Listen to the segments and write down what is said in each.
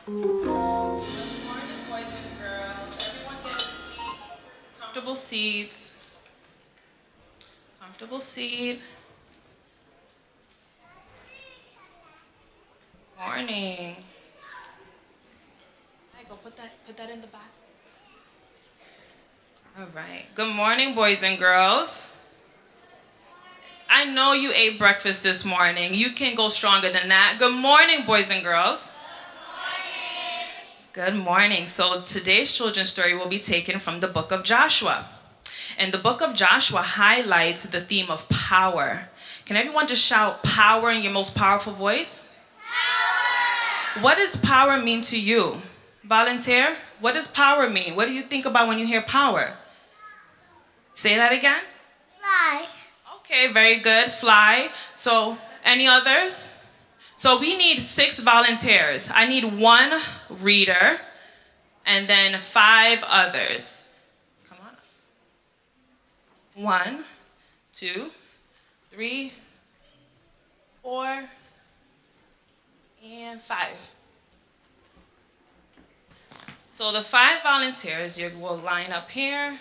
Good morning, boys and girls. Everyone get a seat. Comfortable seats. Comfortable seat. Morning. I go put that in the basket. All right. Good morning, boys and girls. I know you ate breakfast this morning. You can go stronger than that. Good morning, boys and girls. Good morning. So today's children's story will be taken from the book of Joshua. And the book of Joshua highlights the theme of power. Can everyone just shout power in your most powerful voice? Power! What does power mean to you? Volunteer? What does power mean? What do you think about when you hear power? Say that again. Fly. Okay, very good. Fly. So, any others? So we need 6 volunteers. I need 1 reader and then 5 others. Come on up. 1, 2, 3, 4, and 5. So the 5 volunteers, you will line up here.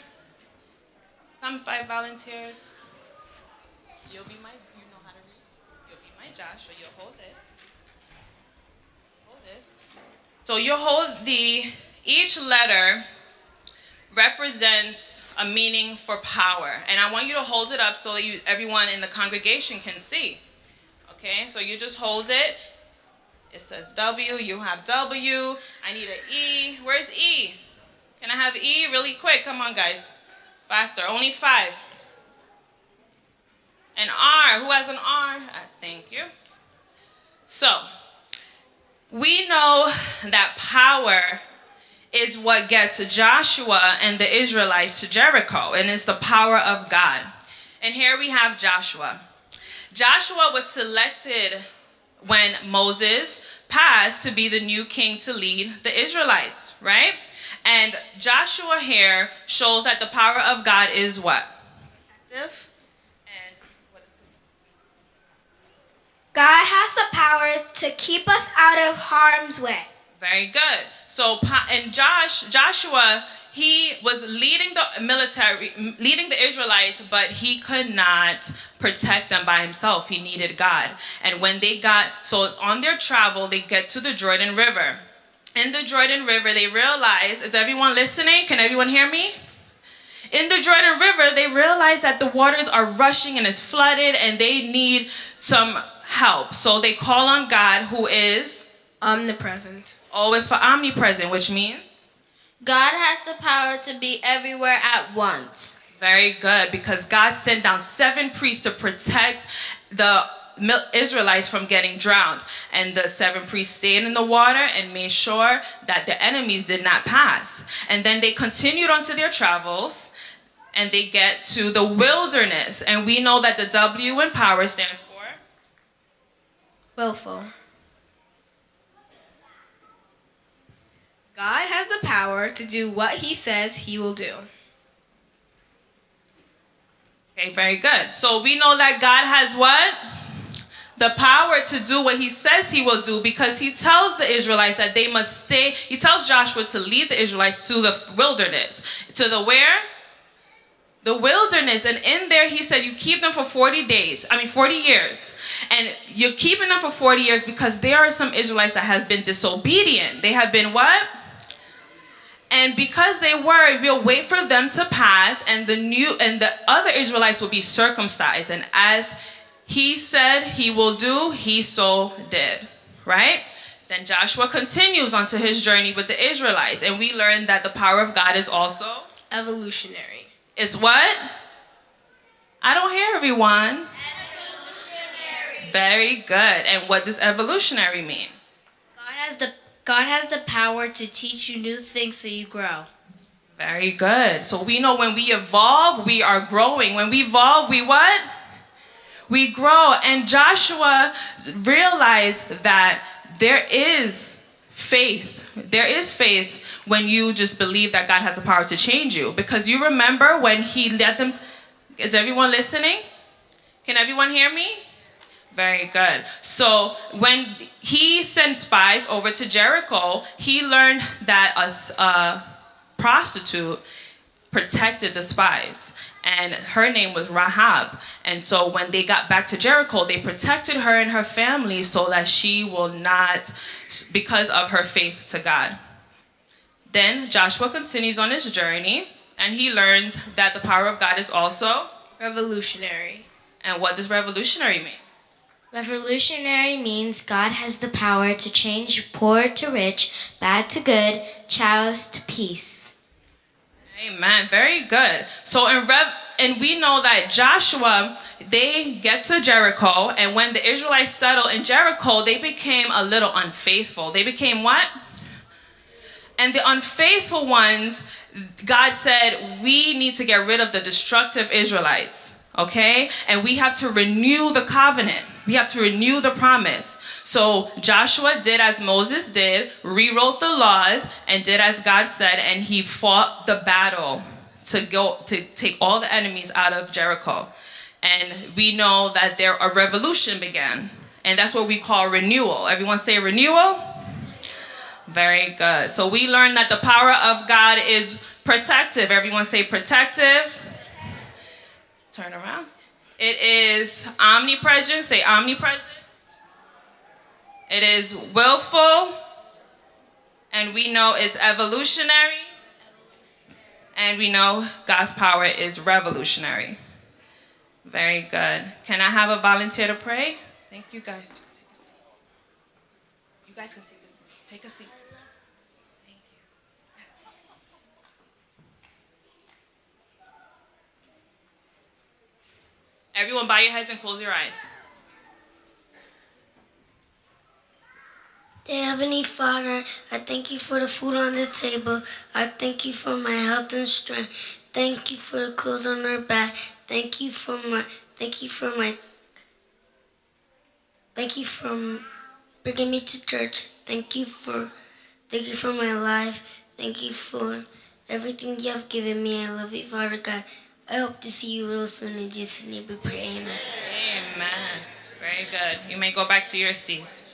Come, 5 volunteers. You'll be my, you know how to read. You'll be my Joshua. You'll hold this. Hold this. So you'll hold each letter represents a meaning for power. And I want you to hold it up so that everyone in the congregation can see. Okay, so you just hold it. It says W, you have W. I need an E. Where's E? Can I have E really quick? Come on, guys. Faster. Only 5. An R. Who has an R? Thank you. So, we know that power is what gets Joshua and the Israelites to Jericho, and it's the power of God. And here we have Joshua. Joshua was selected when Moses passed to be the new king to lead the Israelites, right? And Joshua here shows that the power of God is what? Active. And what is protective? God has the power to keep us out of harm's way. Very good. So, and Joshua, he was leading the military, leading the Israelites, but he could not protect them by himself. He needed God. And when they so on their travel, they get to the Jordan River. In the Jordan River, they realized, is everyone listening? Can everyone hear me? In the Jordan River, they realized that the waters are rushing and it's flooded and they need some help. So they call on God, who is omnipresent. Oh, it's for omnipresent, which means? God has the power to be everywhere at once. Very good, because God sent down 7 priests to protect the Israelites from getting drowned. And the 7 priests stayed in the water and made sure that the enemies did not pass. And then they continued on to their travels and they get to the wilderness. And we know that the W in power stands for? Willful. God has the power to do what he says he will do. Okay, very good. So we know that God has what? The power to do what he says he will do, because he tells the Israelites that they must stay. He tells Joshua to lead the Israelites to the wilderness. To the where? The wilderness. And in there he said you keep them for 40 years. And you're keeping them for 40 years because there are some Israelites that have been disobedient. They have been what? And because they were, we'll wait for them to pass, and the other Israelites will be circumcised. And as he said he will do, he so did. Right? Then Joshua continues onto his journey with the Israelites. And we learn that the power of God is also evolutionary. It's what? I don't hear everyone. Evolutionary. Very good. And what does evolutionary mean? God has the power to teach you new things so you grow. Very good. So we know when we evolve, we are growing. When we evolve, we what? We grow. And Joshua realized that there is faith. There is faith when you just believe that God has the power to change you. Because you remember when he led them. Is everyone listening? Can everyone hear me? Very good. So when he sent spies over to Jericho, he learned that a prostitute protected the spies. And her name was Rahab. And so when they got back to Jericho, they protected her and her family so that she will not, because of her faith to God. Then Joshua continues on his journey, and he learns that the power of God is also Revolutionary. And what does revolutionary mean? Revolutionary means God has the power to change poor to rich, bad to good, chaos to peace. Amen. Very good. So and we know that Joshua, they get to Jericho, and when the Israelites settled in Jericho, they became a little unfaithful. They became what? And the unfaithful ones, God said, we need to get rid of the destructive Israelites, okay? And we have to renew the covenant. We have to renew the promise. So Joshua did as Moses did, rewrote the laws, and did as God said, and he fought the battle to take all the enemies out of Jericho. And we know that a revolution began. And that's what we call renewal. Everyone say renewal? Very good. So we learned that the power of God is protective. Everyone say protective. Turn around. It is omnipresent. Say omnipresent. It is willful. And we know it's evolutionary. And we know God's power is revolutionary. Very good. Can I have a volunteer to pray? Thank you guys. Take a seat. You guys can take a seat. Take a seat. Thank you. Everyone bow your heads and close your eyes. Dear Heavenly Father, I thank you for the food on the table. I thank you for my health and strength. Thank you for the clothes on our back. Thank you for bringing me to church. Thank you for my life. Thank you for everything you have given me. I love you, Father God. I hope to see you real soon. In Jesus' name we pray, amen. Amen. Very good. You may go back to your seats.